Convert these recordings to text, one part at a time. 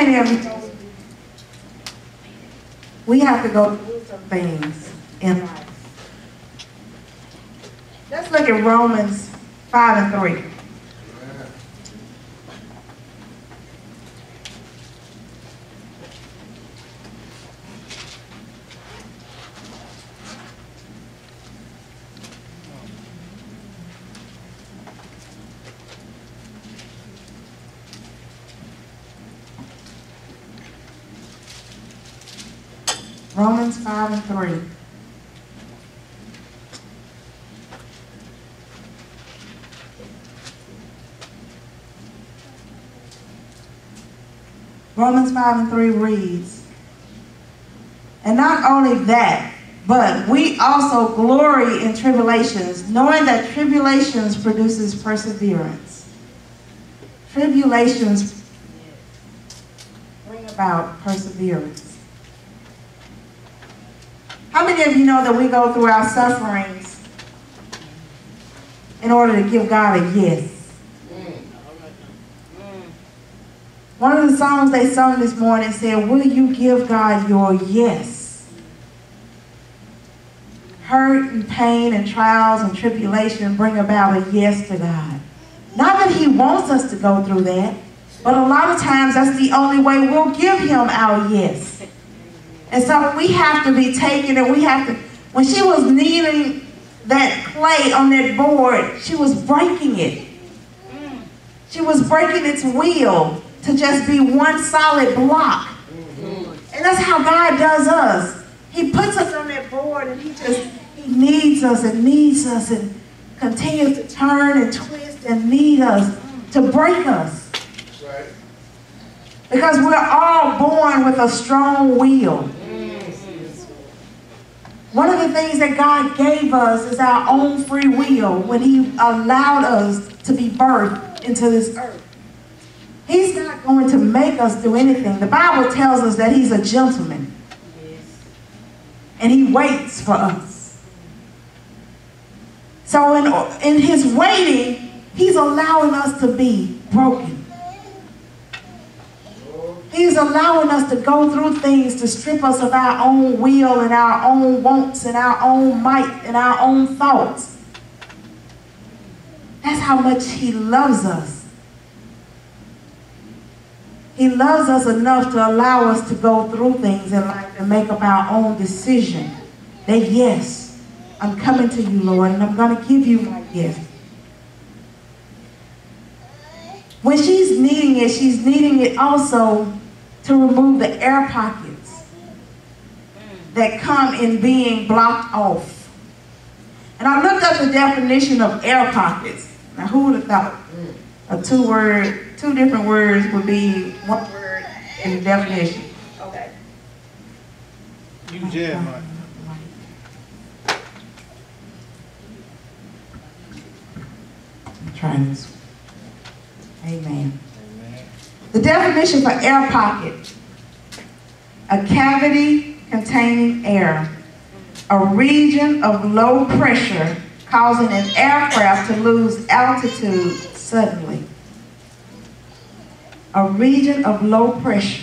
many of you know we have to go through some things in life? Let's look at Romans 5 and 3. Romans 5 and 3. Romans 5 and 3 reads, and not only that, but we also glory in tribulations, knowing that tribulations produces perseverance. Tribulations bring about perseverance. How many of you know that we go through our sufferings in order to give God a yes? One of the songs they sung this morning said, will you give God your yes? Hurt and pain and trials and tribulation bring about a yes to God. Not that he wants us to go through that, but a lot of times that's the only way we'll give him our yes. And so we have to be taken, and we have to, when she was kneading that clay on that board, she was breaking it. She was breaking its wheel to just be one solid block. And that's how God does us. He puts us on that board, and he needs us and continues to turn and twist and knead us to break us. Right. Because we're all born with a strong will. One of the things that God gave us is our own free will when he allowed us to be birthed into this earth. He's not going to make us do anything. The Bible tells us that he's a gentleman. And he waits for us. So in his waiting, he's allowing us to be broken. He's allowing us to go through things to strip us of our own will and our own wants and our own might and our own thoughts. That's how much he loves us. He loves us enough to allow us to go through things in life and make up our own decision. That yes, I'm coming to you, Lord, and I'm going to give you my yes. When she's needing it also to remove the air pockets that come in being blocked off. And I looked up the definition of air pockets. Now, who would have thought two different words would be one word in the definition? Okay. You did, Mike. I'm trying this. Amen. The definition for air pocket: a cavity containing air, a region of low pressure causing an aircraft to lose altitude suddenly. A region of low pressure.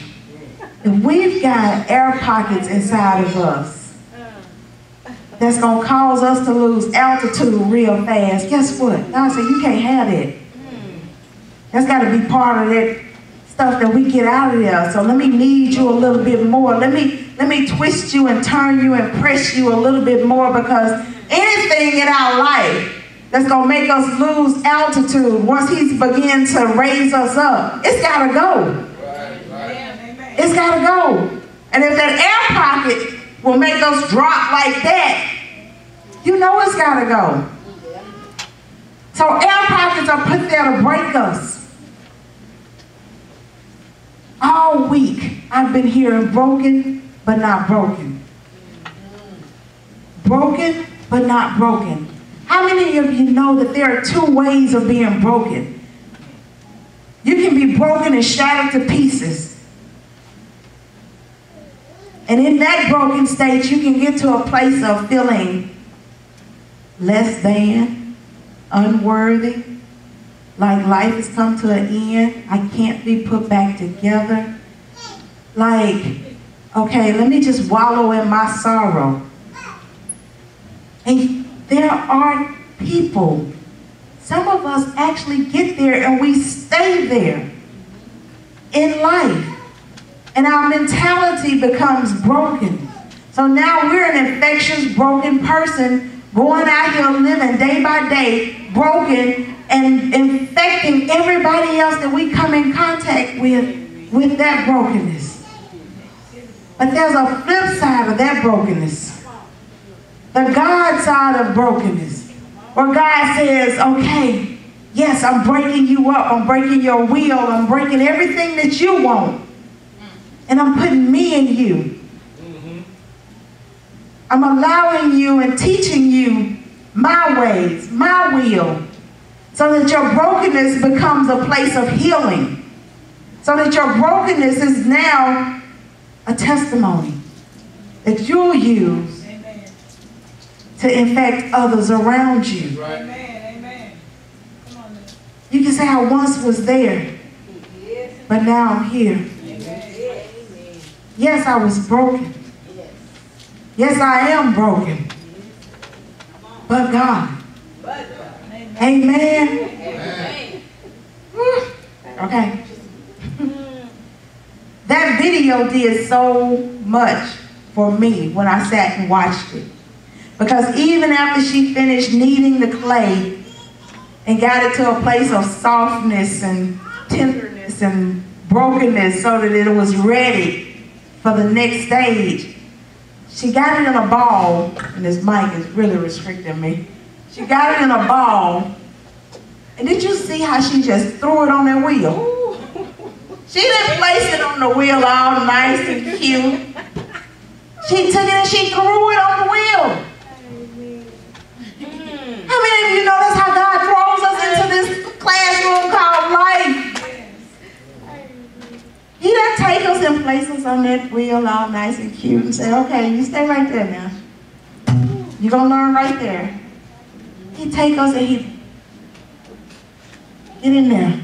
If we've got air pockets inside of us that's going to cause us to lose altitude real fast, guess what? God said, you can't have it. That's got to be part of that stuff that we get out of there. So let me knead you a little bit more. Let me twist you and turn you and press you a little bit more, because anything in our life that's going to make us lose altitude once he's begin to raise us up, it's got to go. Right. It's got to go. And if that air pocket will make us drop like that, you know it's got to go. So air pockets are put there to break us. All week, I've been hearing broken, but not broken. Broken, but not broken. How many of you know that there are two ways of being broken? You can be broken and shattered to pieces. And in that broken state, you can get to a place of feeling less than, unworthy, like life has come to an end. I can't be put back together. like, okay, let me just wallow in my sorrow. And there are people, some of us actually get there and we stay there in life. And our mentality becomes broken. So now we're an infectious, broken person going out here living day by day, broken, and infecting everybody else that we come in contact with that brokenness. But there's a flip side of that brokenness. The God side of brokenness. Where God says, okay, yes, I'm breaking you up. I'm breaking your will. I'm breaking everything that you want. And I'm putting me in you. I'm allowing you and teaching you my ways, my will. So that your brokenness becomes a place of healing. So that your brokenness is now a testimony that you'll use to infect others around you. Amen. Come on, man. You can say, I once was there, but now I'm here. Yes, I was broken. Yes, I am broken. But God. Amen. Okay. That video did so much for me when I sat and watched it. Because even after she finished kneading the clay and got it to a place of softness and tenderness and brokenness so that it was ready for the next stage, she got it in a ball, and this mic is really restricting me. She got it in a ball, and did you see how she just threw it on that wheel? She didn't place it on the wheel all nice and cute. She took it and she threw it on the wheel. How many of you know that's how God throws us into this classroom called life? He doesn't take us and place us on that wheel all nice and cute and say, okay, you stay right there now. You're going to learn right there. He take us and he get in there.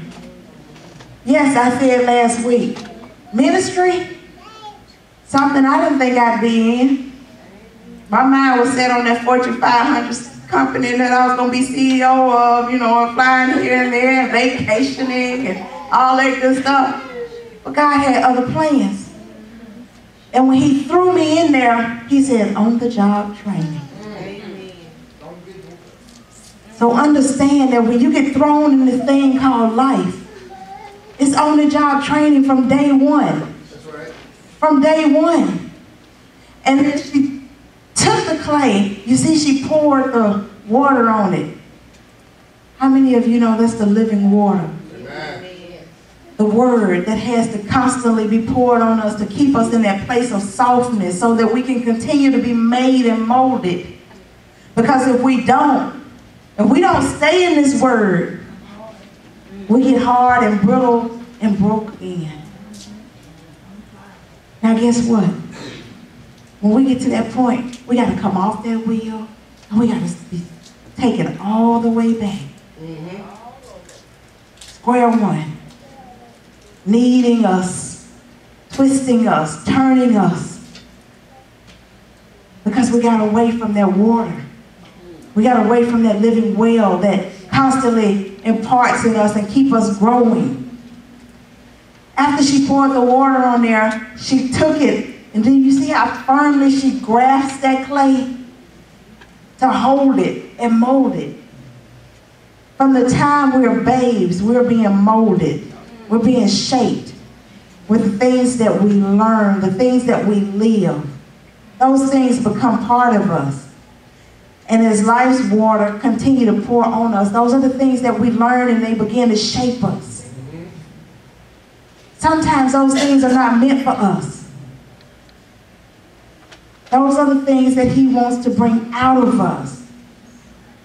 Yes, I said last week, ministry, something I didn't think I'd be in. My mind was set on that Fortune 500 company that I was going to be CEO of, you know, flying here and there and vacationing and all that good stuff. But God had other plans. And when he threw me in there, he said, on-the-job training. So understand that when you get thrown in this thing called life, it's on-the-job training from day one. That's right. From day one. And then she took the clay. You see, she poured the water on it. How many of you know that's the living water? Amen. The word that has to constantly be poured on us to keep us in that place of softness so that we can continue to be made and molded. Because if we don't stay in this word, we get hard and brittle and broke in. Now guess what? When we get to that point, we got to come off that wheel and we got to be taken all the way back. Square one. Kneading us, twisting us, turning us. Because we got away from that water. We got away from that living well that constantly imparts in us and keep us growing. After she poured the water on there, she took it, and then you see how firmly she grasped that clay to hold it and mold it. From the time we're babes, we're being molded. We're being shaped with the things that we learn, the things that we live. Those things become part of us. And as life's water continue to pour on us, those are the things that we learn and they begin to shape us. Sometimes those things are not meant for us. Those are the things that he wants to bring out of us.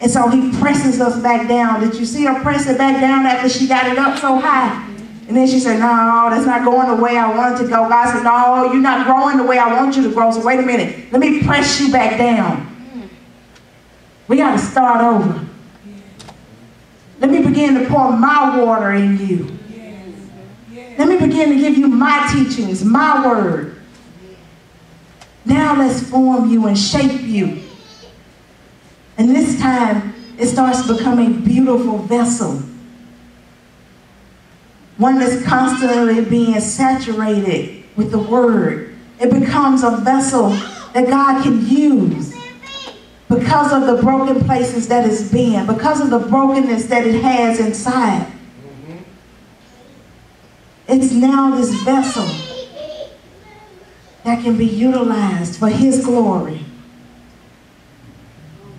And so he presses us back down. Did you see her press it back down after she got it up so high? And then she said, no, that's not going the way I want it to go. God said, no, you're not growing the way I want you to grow. So wait a minute. Let me press you back down. We got to start over. Let me begin to pour my water in you. Let me begin to give you my teachings, my word. Now let's form you and shape you. And this time, it starts to become a beautiful vessel. One that's constantly being saturated with the word. It becomes a vessel that God can use because of the broken places that it's been, because of the brokenness that it has inside. It's now this vessel that can be utilized for His glory.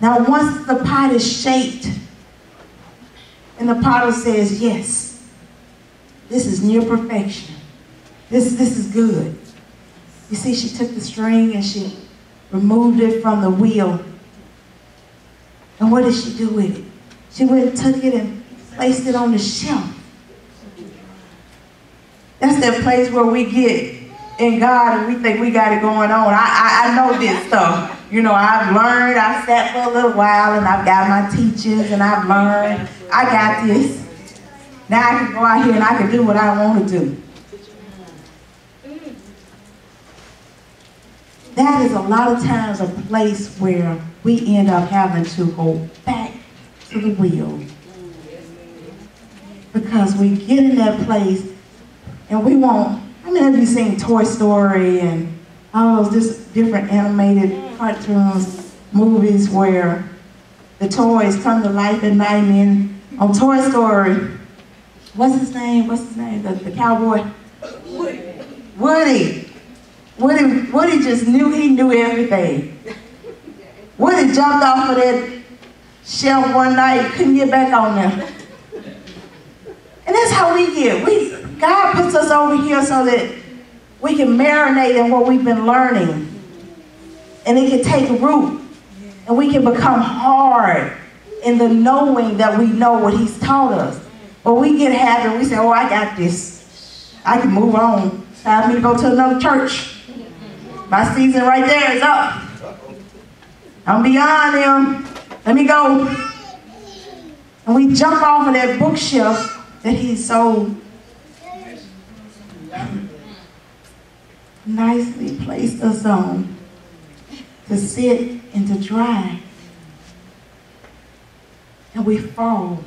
Now, once the pot is shaped, and the potter says, yes, this is near perfection. This is good. You see, she took the string and she removed it from the wheel. And what did she do with it? She went and took it and placed it on the shelf. That's that place where we get in God and we think we got it going on. I know this stuff. You know, I've learned, I've sat for a little while and I've got my teachings and I've learned. I got this. Now I can go out here and I can do what I want to do. That is a lot of times a place where we end up having to go back to the wheel. Because we get in that place and we won't, have you seen Toy Story and all those different animated cartoons, movies where the toys come to life at night, and on Toy Story, what's his name? The cowboy? Woody. Woody just he knew everything. Woody jumped off of that shelf one night, couldn't get back on there. And that's how we get. God puts us over here so that we can marinate in what we've been learning. And it can take root. And we can become hard in the knowing that we know what He's taught us. But we get happy and we say, oh, I got this. I can move on. It's time for me to go to another church. My season right there is up. I'm beyond them. Let me go. And we jump off of that bookshelf that He's so nicely placed us on to sit and to dry. And we fall.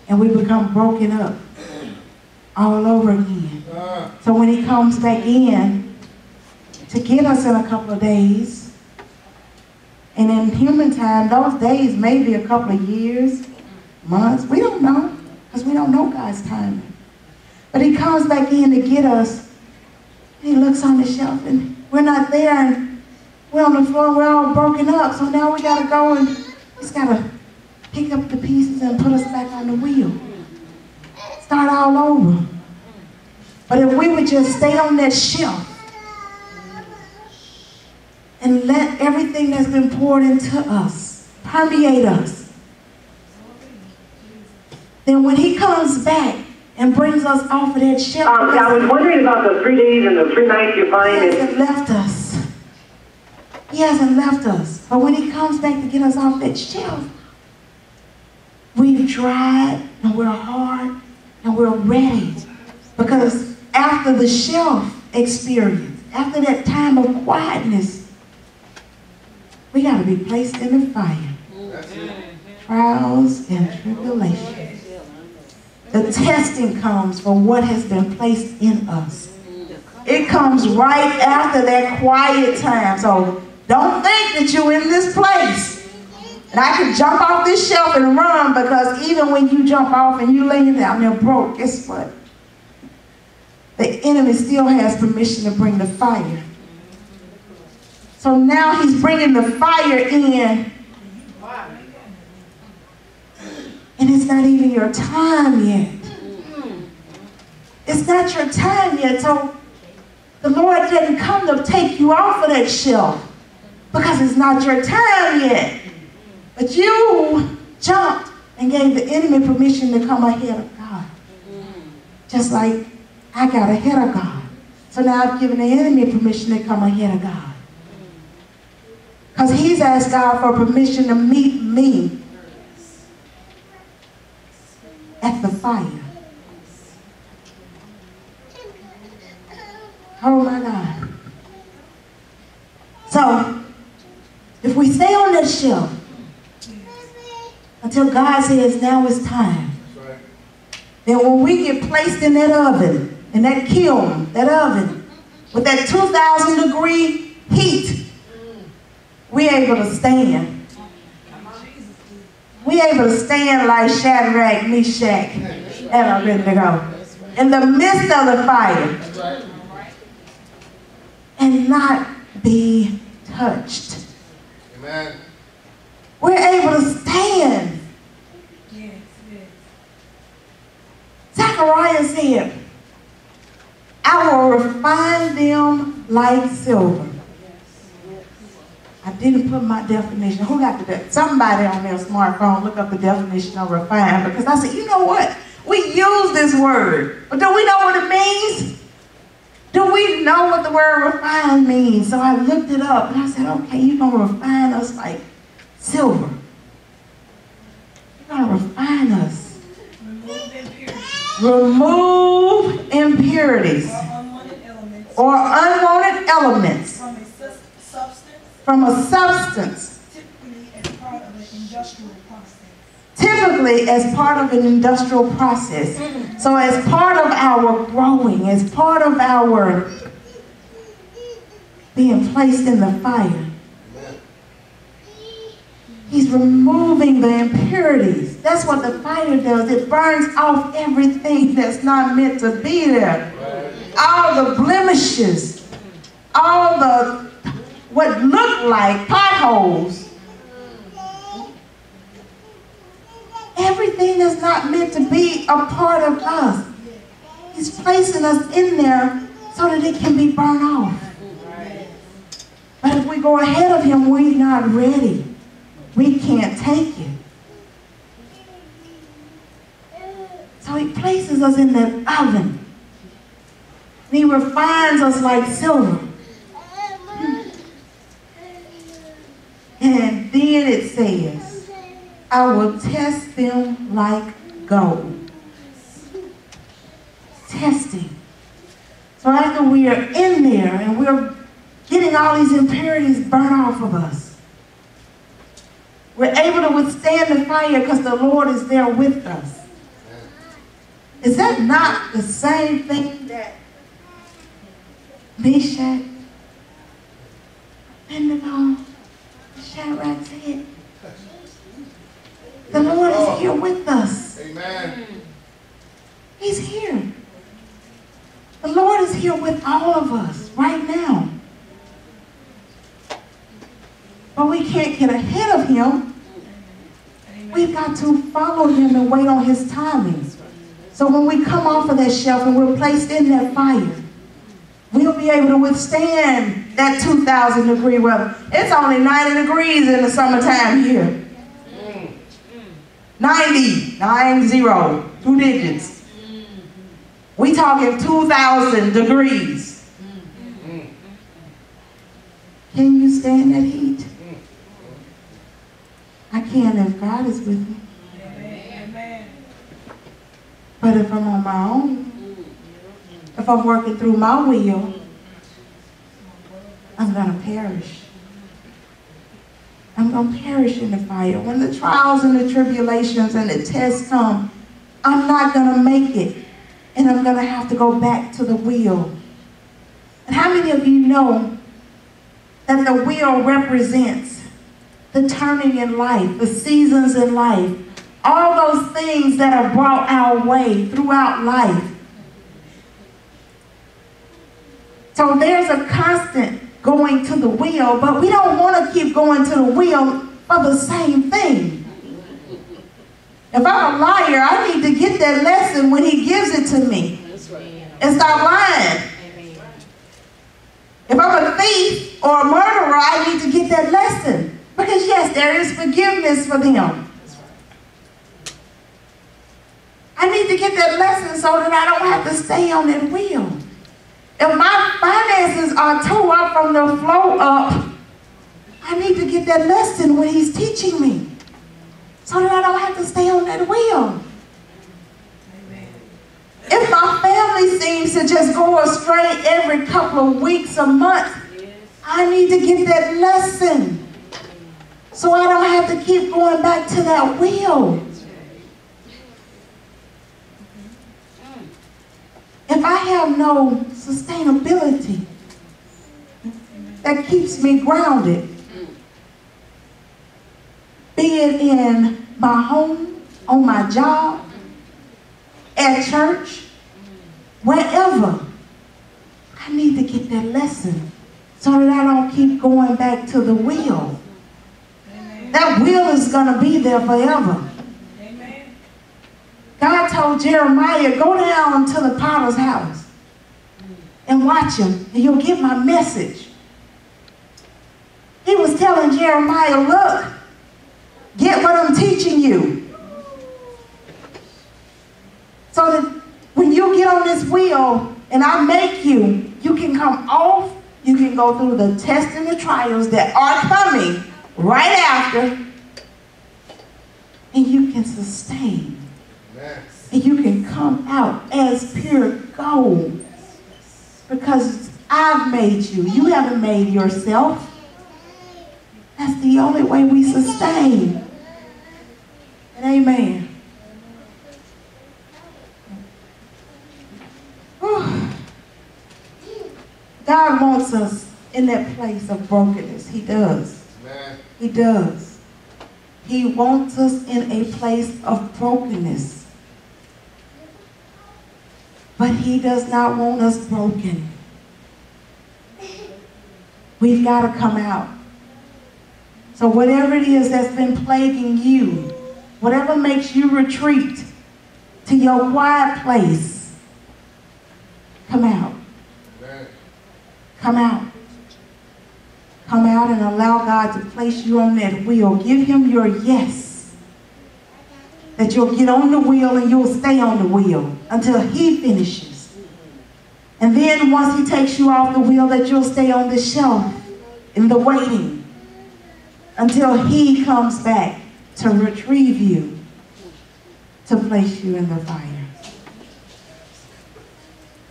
And we become broken up all over again. So when He comes back in to get us in a couple of days, and in human time, those days may be a couple of years, months, we don't know, because we don't know God's timing. But He comes back in to get us. He looks on the shelf and we're not there and we're on the floor, we're all broken up. So now we got to go and He's got to pick up the pieces and put us back on the wheel. Start all over. But if we would just stay on that shelf and let everything that's been poured into us permeate us, then when He comes back and brings us off of that shelf. I was wondering about the 3 days and the 3 nights you find He hasn't left us. He hasn't left us. But when He comes back to get us off that shelf, we've dried and we're hard and we're ready. Because after the shelf experience, after that time of quietness, we got to be placed in the fire. Trials and tribulations. The testing comes for what has been placed in us. It comes right after that quiet time. So don't think that you're in this place and I can jump off this shelf and run, because even when you jump off and you lay down there broke, guess what? The enemy still has permission to bring the fire. So now he's bringing the fire in. And it's not even your time yet. It's not your time yet. So the Lord didn't come to take you off of that shelf because it's not your time yet. But you jumped and gave the enemy permission to come ahead of God. Just like I got ahead of God. So now I've given the enemy permission to come ahead of God. Because he's asked God for permission to meet me at the fire. We stay on that shelf until God says, now it's time. Right. Then when we get placed in that oven, in that kiln, that oven, with that 2,000 degree heat, we're able to stand. We're able to stand like Shadrach, Meshach, and Abednego in the midst of the fire and not be touched. Amen. We're able to stand. Yes, yes. Zechariah said, I will refine them like silver. I didn't put my definition. Who got the definition? Somebody on their smartphone look up the definition of refine, because I said, you know what? We use this word, but do we know what it means? Do we know what the word refine means? So I looked it up and I said, okay, you're going to refine us like silver. You're going to refine us. Remove impurities. Remove impurities Or unwanted elements. or unwanted elements From a substance. from a substance, Typically as part of an industrial process. typically as part of an industrial process. So as part of our growing, as part of our being placed in the fire, he's removing the impurities. That's what the fire does. It burns off everything that's not meant to be there. All the blemishes, all the what look like potholes, everything that's not meant to be a part of us. He's placing us in there so that it can be burned off. But if we go ahead of him, we're not ready. We can't take it. So he places us in that oven. And he refines us like silver. And then it says, I will test them like gold. Testing. So after we are in there and we're getting all these impurities burned off of us, we're able to withstand the fire because the Lord is there with us. Is that not the same thing that Meshach, Abednego, Shadrach said? The Lord is here with us. Amen. He's here. The Lord is here with all of us right now. But we can't get ahead of him. We've got to follow him and wait on his timing. So when we come off of that shelf and we're placed in that fire, we'll be able to withstand that 2,000 degree weather. It's only 90 degrees in the summertime here. 90, 2 digits. We talking 2,000 degrees. Can you stand that heat? I can if God is with me. Amen. But if I'm on my own, if I'm working through my will, I'm going to perish. I'm going to perish in the fire. When the trials and the tribulations and the tests come, I'm not going to make it. And I'm going to have to go back to the wheel. And how many of you know that the wheel represents the turning in life, the seasons in life, all those things that are brought our way throughout life? So there's a constant going to the wheel, but we don't want to keep going to the wheel for the same thing. If I'm a liar, I need to get that lesson when he gives it to me and stop lying. If I'm a thief or a murderer, I need to get that lesson. Because yes, there is forgiveness for them. I need to get that lesson so that I don't have to stay on that wheel. If my finances are tore up from the flow up, I need to get that lesson when he's teaching me so that I don't have to stay on that wheel. Amen. If my family seems to just go astray every couple of weeks or months, I need to get that lesson So I don't have to keep going back to that wheel. If I have no sustainability that keeps me grounded, be it in my home, on my job, at church, wherever, I need to get that lesson so that I don't keep going back to the wheel. Amen. That wheel is going to be there forever. Amen. God told Jeremiah, go down to the potter's house and watch him, and you'll get my message. He was telling Jeremiah, look, get what I'm teaching you. So that when you get on this wheel and I make you, you can come off, you can go through the tests and the trials that are coming right after, and you can sustain. Yes. And you can come out as pure gold. Because I've made you. You haven't made yourself. That's the only way we sustain. And amen. God wants us in that place of brokenness. He does. Amen. He does. He wants us in a place of brokenness. But he does not want us broken. We've got to come out. So whatever it is that's been plaguing you, whatever makes you retreat to your quiet place, come out. Amen. Come out. Come out and allow God to place you on that wheel. Give him your yes. That you'll get on the wheel and you'll stay on the wheel until he finishes. And then once he takes you off the wheel, that you'll stay on the shelf in the waiting until he comes back to retrieve you, to place you in the fire.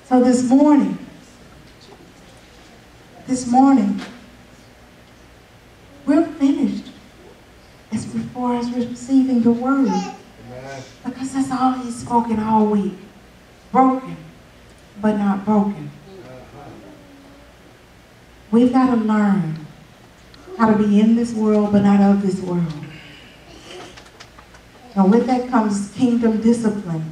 So this morning, we're finished as far as receiving the word. Amen. Because that's all he's spoken all week. Broken, but not broken. We've got to learn how to be in this world, but not of this world. And with that comes kingdom discipline.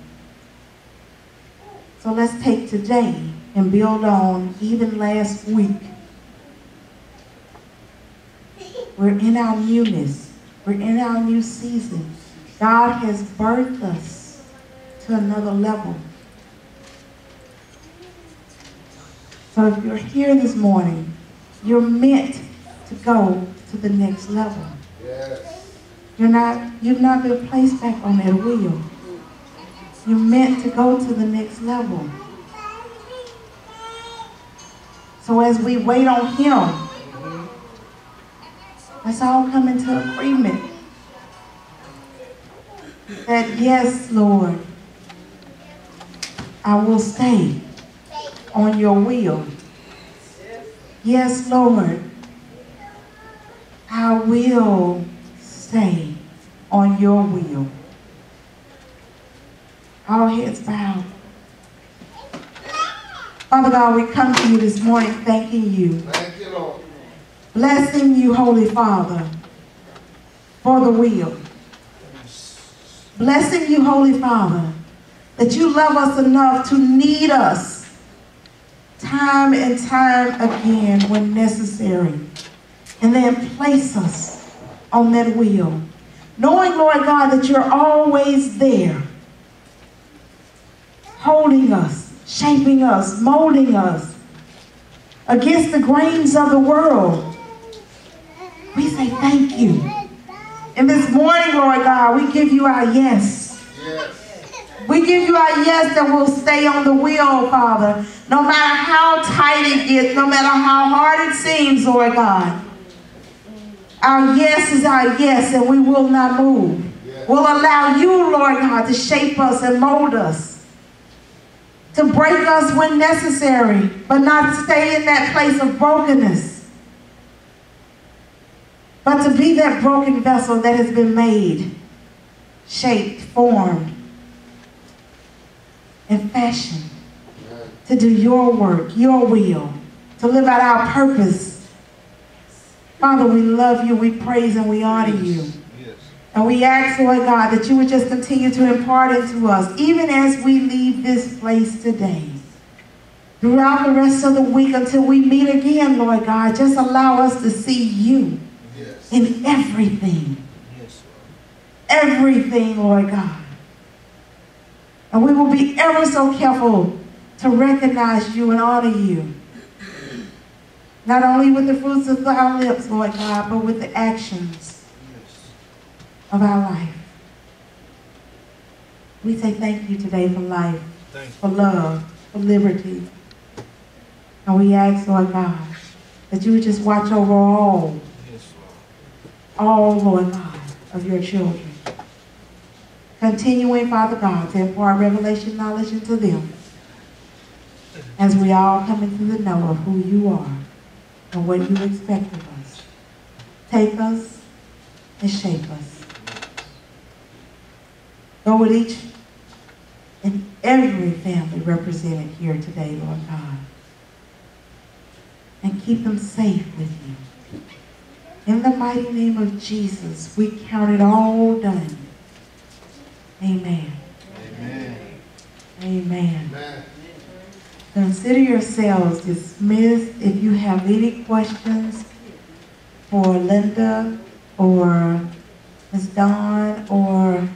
So let's take today and build on even last week. We're in our newness. We're in our new season. God has birthed us to another level. So if you're here this morning, you're meant to go to the next level. Yes. You've not been placed back on that wheel. You're meant to go to the next level. So as we wait on him, let's all come into agreement that yes, Lord, I will stay on your wheel. Yes, Lord, I will stay on your wheel. All heads bowed. Father God, we come to you this morning thanking you. Thank you, Lord. Blessing you, Holy Father, for the wheel. Blessing you, Holy Father, that you love us enough to need us time and time again when necessary. And then place us on that wheel. Knowing, Lord God, that you're always there. Holding us, shaping us, molding us against the grains of the world. We say thank you. And this morning, Lord God, we give you our yes. Yes. We give you our yes that will stay on the wheel, Father. No matter how tight it gets, no matter how hard it seems, Lord God. Our yes is our yes, and we will not move. Yes. We'll allow you, Lord God, to shape us and mold us. To break us when necessary, but not stay in that place of brokenness. but to be that broken vessel that has been made, shaped, formed, and fashioned to do your work, your will, to live out our purpose. Father, we love you, we praise and we honor you. And we ask, Lord God, that you would just continue to impart into us, even as we leave this place today. Throughout the rest of the week until we meet again, Lord God, just allow us to see you in everything. Everything, Lord God. And we will be ever so careful to recognize you and honor you. Not only with the fruits of our lips, Lord God, but with the actions of our life. We say thank you today for life, for love, for liberty. And we ask, Lord God, that you would just watch over all, Lord God, of your children. Continuing, Father God, to impart revelation knowledge into them as we all come into the know of who you are and what you expect of us. Take us and shape us. Go with each and every family represented here today, Lord God. And keep them safe with you. In the mighty name of Jesus, we count it all done. Amen. Amen. Amen. Consider yourselves dismissed. If you have any questions for Linda or Ms. Dawn or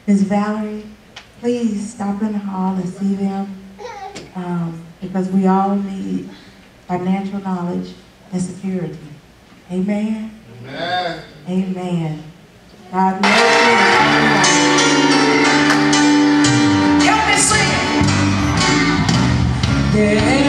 Ms. Valerie, please stop in the hall and see them. Because we all need financial knowledge and security. Amen? Amen. Amen. God bless you. Help me sing. Yeah.